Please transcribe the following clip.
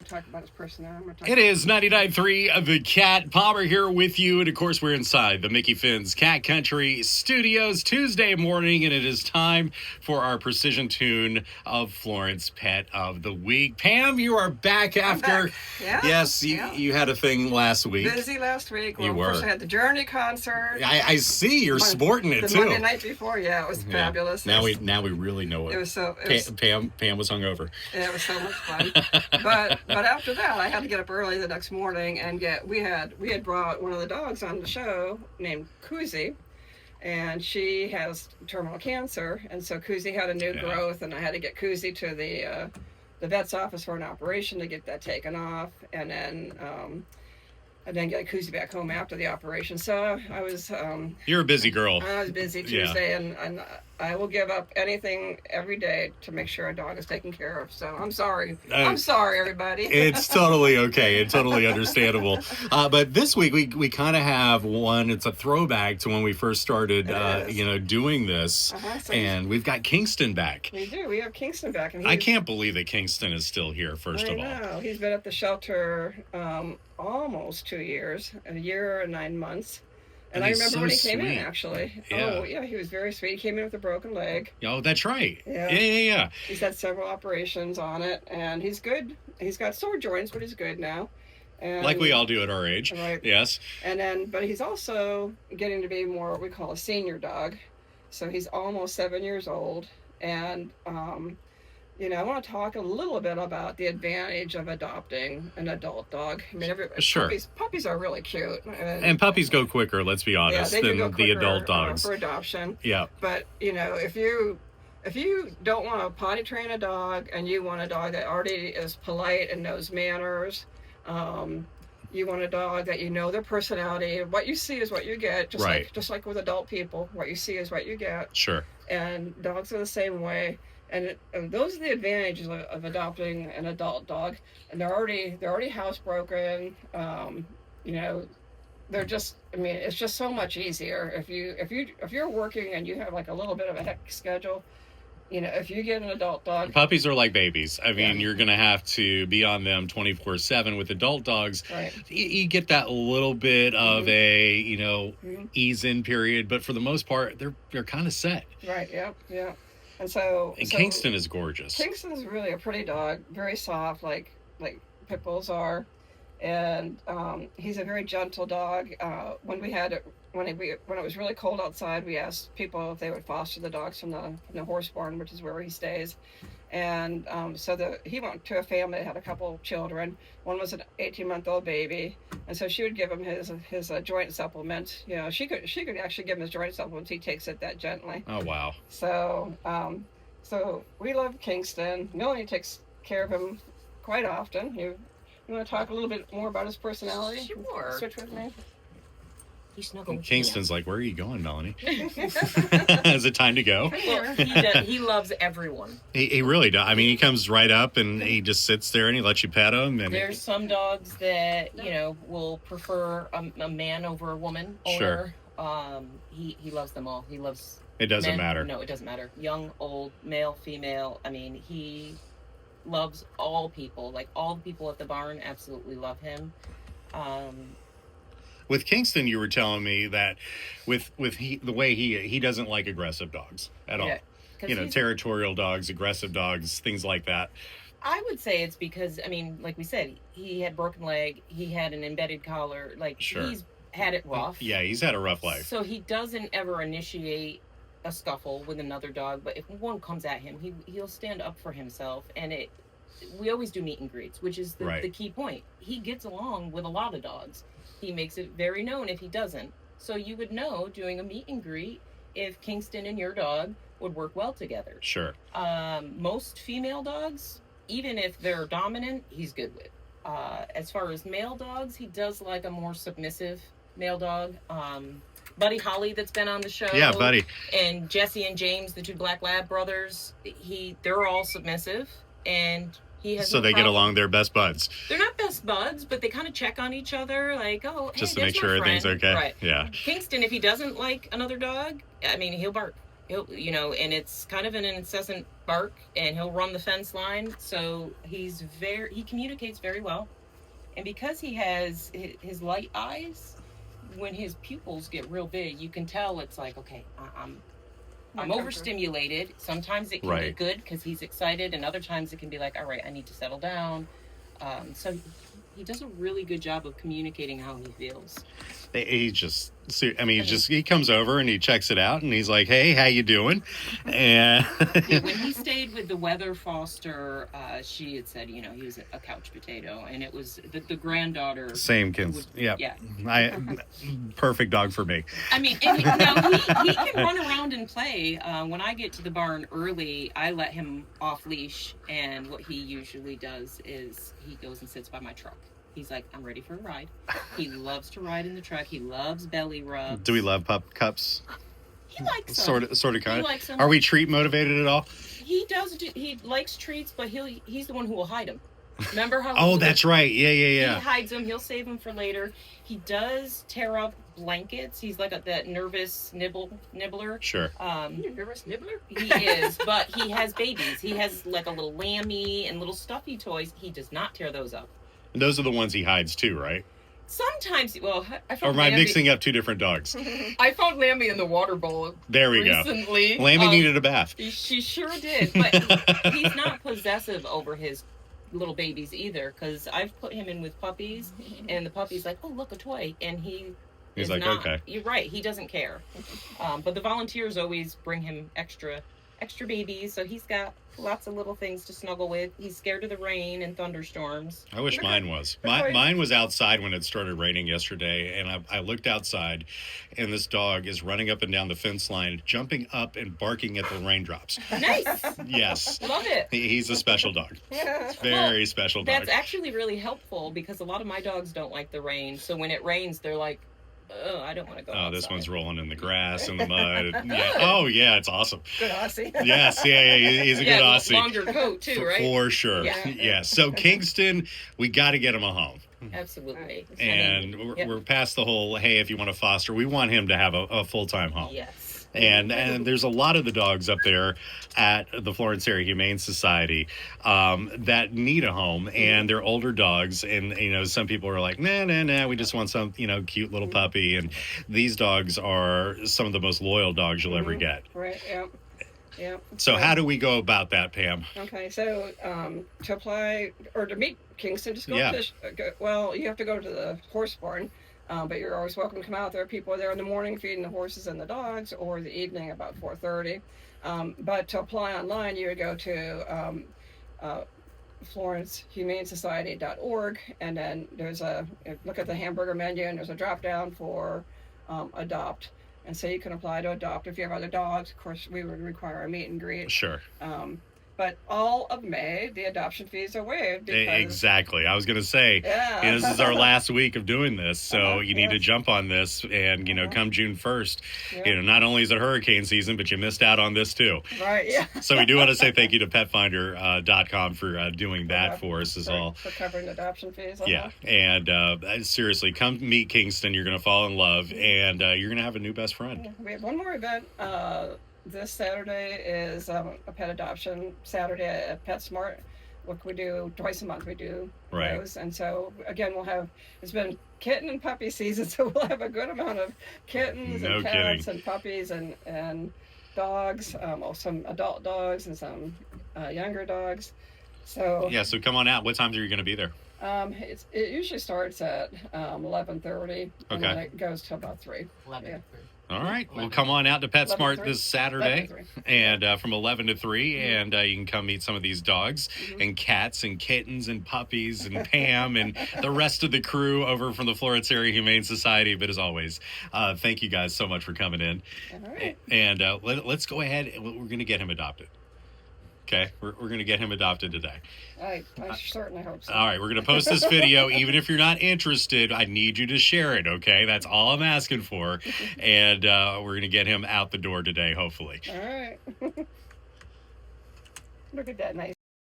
talk about his personality. It is 99.3 The Cat. Palmer here with you. And, of course, we're inside the Mickey Finn's Cat Country Studios Tuesday morning. And it is time for our precision tune of Florence Pet of the Week. Pam, you are back after... Back. Yeah. Yes, you had a thing last week. Busy last week. Well, you were. First I had the Journey concert. I see. You're sporting it, the too. Monday night before. Yeah, it was fabulous. Now we really know it. It was so... Pam was hungover. Yeah, it was so much fun. But after that, I had to get up early the next morning and we had brought one of the dogs on the show named Koozie, and she has terminal cancer, and so Koozie had a new growth, and I had to get Koozie to the vet's office for an operation to get that taken off, and then get Koozie back home after the operation. So I was... You're a busy girl. I was busy Tuesday, and I will give up anything every day to make sure a dog is taken care of. So I'm sorry. I'm sorry, everybody. It's totally okay. It's totally understandable. But this week, we kind of have one. It's a throwback to when we first started, doing this. And we've got Kingston back. We do. We have Kingston back. And I can't believe that Kingston is still here, first of all. I know. He's been at the shelter almost 2 years, a year and 9 months. And I remember when he came in, actually. Yeah. Oh, yeah, he was very sweet. He came in with a broken leg. Oh, that's right. Yeah. He's had several operations on it, and he's good. He's got sore joints, but he's good now. And, like we all do at our age. Right. Yes. But he's also getting to be more what we call a senior dog. So he's almost 7 years old. And, I want to talk a little bit about the advantage of adopting an adult dog. I mean, puppies are really cute. And puppies go quicker, let's be honest, than the adult dogs. For adoption. Yeah. But, if you don't want to potty train a dog and you want a dog that already is polite and knows manners, you want a dog that their personality. What you see is what you get, just like with adult people. What you see is what you get. Sure. And dogs are the same way. And those are the advantages of adopting an adult dog. And they're already housebroken. They're just. I mean, it's just so much easier if you're working and you have like a little bit of a hectic schedule. If you get an adult dog, puppies are like babies. I mean, you're going to have to be on them 24/7. With adult dogs, you get that little bit of a ease in period, but for the most part, they're kind of set. Right. Yeah. And Kingston is gorgeous. Kingston is really a pretty dog, very soft, like pit bulls are, and he's a very gentle dog. When it was really cold outside, we asked people if they would foster the dogs from the horse barn, which is where he stays. And he went to a family that had a couple children. One was an 18-month-old baby, and so she would give him his joint supplement. She could actually give him his joint supplements. He takes it that gently. Oh wow! So we love Kingston. Melanie takes care of him quite often. You want to talk a little bit more about his personality? Sure. Switch with me. Kingston's like, where are you going, Melanie? Is it time to go? Well, he loves everyone. He really does. I mean, he comes right up and he just sits there and he lets you pet him. And there's some dogs that will prefer a man over a woman. Sure. He loves them all. He loves. It doesn't men. matter. No, it doesn't matter. Young, old, male, female. I mean, he loves all people. Like all the people at the barn absolutely love him. With Kingston, you were telling me that with the way he doesn't like aggressive dogs at all. Territorial dogs, aggressive dogs, things like that. I would say it's because, I mean, like we said, he had broken leg, he had an embedded collar, he's had it rough. Yeah, he's had a rough life. So he doesn't ever initiate a scuffle with another dog, but if one comes at him, he'll stand up for himself, and we always do meet and greets, which is the key point. He gets along with a lot of dogs. He makes it very known if he doesn't. So you would know doing a meet and greet if Kingston and your dog would work well together. Sure. Most female dogs, even if they're dominant, he's good with. As far as male dogs, he does like a more submissive male dog. Buddy Holly, that's been on the show. Yeah, Buddy. And Jesse and James, the two Black Lab brothers, they're all submissive, and he has. So they get along. They're best buds. They're not best buds, but they kind of check on each other, like, just to make sure everything's okay. Right. Yeah. Kingston, if he doesn't like another dog, I mean, he'll bark. He'll, you know, and it's kind of an incessant bark, and he'll run the fence line. So he communicates very well, and because he has his light eyes, when his pupils get real big, you can tell it's like, okay, I'm overstimulated. Sometimes it can be good because he's excited, and other times it can be like, all right, I need to settle down. So he does a really good job of communicating how he feels. He just, I mean, he comes over and he checks it out and he's like, hey, how you doing? And when he stayed with the weather foster, she had said, you know, he was a couch potato, and it was the granddaughter. Same kids. Yeah. Perfect dog for me. I mean, and, you know, he can run around and play. When I get to the barn early, I let him off leash, and what he usually does is he goes and sits by my truck. He's like, I'm ready for a ride. He loves to ride in the truck. He loves belly rubs. Do we love pup cups? He likes them. Sort of, kind of. Likes them. Are we treat motivated at all? He does. He likes treats, but he's the one who will hide them. Remember how? Oh, that's right. Yeah. He hides them. He'll save them for later. He does tear up blankets. He's like that nervous nibbler. Sure. You a nervous nibbler? He is, but he has babies. He has like a little lammy and little stuffy toys. He does not tear those up. And those are the ones he hides too, right? Sometimes, well, I found Or am I mixing up two different dogs? I found Lammy in the water bowl. There we recently. Go. Lammy needed a bath. She sure did, but he's not possessive over his little babies either, because I've put him in with puppies, and the puppy's like, oh, look, a toy, and he's like, not, okay. You're right, he doesn't care. But the volunteers always bring him extra babies, so he's got lots of little things to snuggle with. He's scared of the rain and thunderstorms. I wish mine was. Mine was outside when it started raining yesterday, and I looked outside, and this dog is running up and down the fence line, jumping up and barking at the raindrops. Nice. Yes. Love it. He's a special dog. Very special dog. That's actually really helpful, because a lot of my dogs don't like the rain, so when it rains, they're like, oh, I don't want to go outside. This one's rolling in the grass and the mud. Yeah. Oh, yeah, it's awesome. Good Aussie. Yes, he's a good Aussie. Longer coat, too, right? For sure. Yeah. So, Kingston, we got to get him a home. Absolutely. And we're past the whole, hey, if you want to foster, we want him to have a full-time home. Yes. And there's a lot of the dogs up there at the Florence Area Humane Society that need a home, and they're older dogs. And, you know, some people are like, nah, we just want some, you know, cute little puppy. And these dogs are some of the most loyal dogs you'll ever get. Right, yeah. So how do we go about that, Pam? Okay, so to apply or to meet Kingston, just go to you have to go to the horse barn. But you're always welcome to come out. There are people there in the morning feeding the horses and the dogs, or the evening about 4:30. But to apply online, you would go to FlorenceHumaneSociety.org, and then look at the hamburger menu, and there's a drop down for adopt. And so you can apply to adopt. If you have other dogs, of course, we would require a meet and greet. Sure. But all of May, the adoption fees are waived. Exactly. I was going to say, this is our last week of doing this, so you need to jump on this. And, you know, come June 1st, you know, not only is it hurricane season, but you missed out on this too. Right, yeah. So we do want to say thank you to PetFinder.com for doing that for us For covering adoption fees. Yeah. And seriously, come meet Kingston. You're going to fall in love, and you're going to have a new best friend. Yeah. We have one more event. This Saturday is a pet adoption Saturday at PetSmart. What we do twice a month, we do those. And so, again, it's been kitten and puppy season, so we'll have a good amount of kittens and cats and puppies and dogs, some adult dogs and some younger dogs. So so come on out. What times are you going to be there? It usually starts at 11:30, and then it goes to about 3. 11. Yeah. All right. Well, come on out to PetSmart this Saturday, and from 11 to 3, and you can come meet some of these dogs and cats and kittens and puppies and Pam and the rest of the crew over from the Florence Area Humane Society. But as always, thank you guys so much for coming in. All right. And let's go ahead. We're going to get him adopted. Okay, we're going to get him adopted today. I certainly hope so. All right, we're going to post this video. Even if you're not interested, I need you to share it, okay? That's all I'm asking for. And we're going to get him out the door today, hopefully. All right. Look at that nice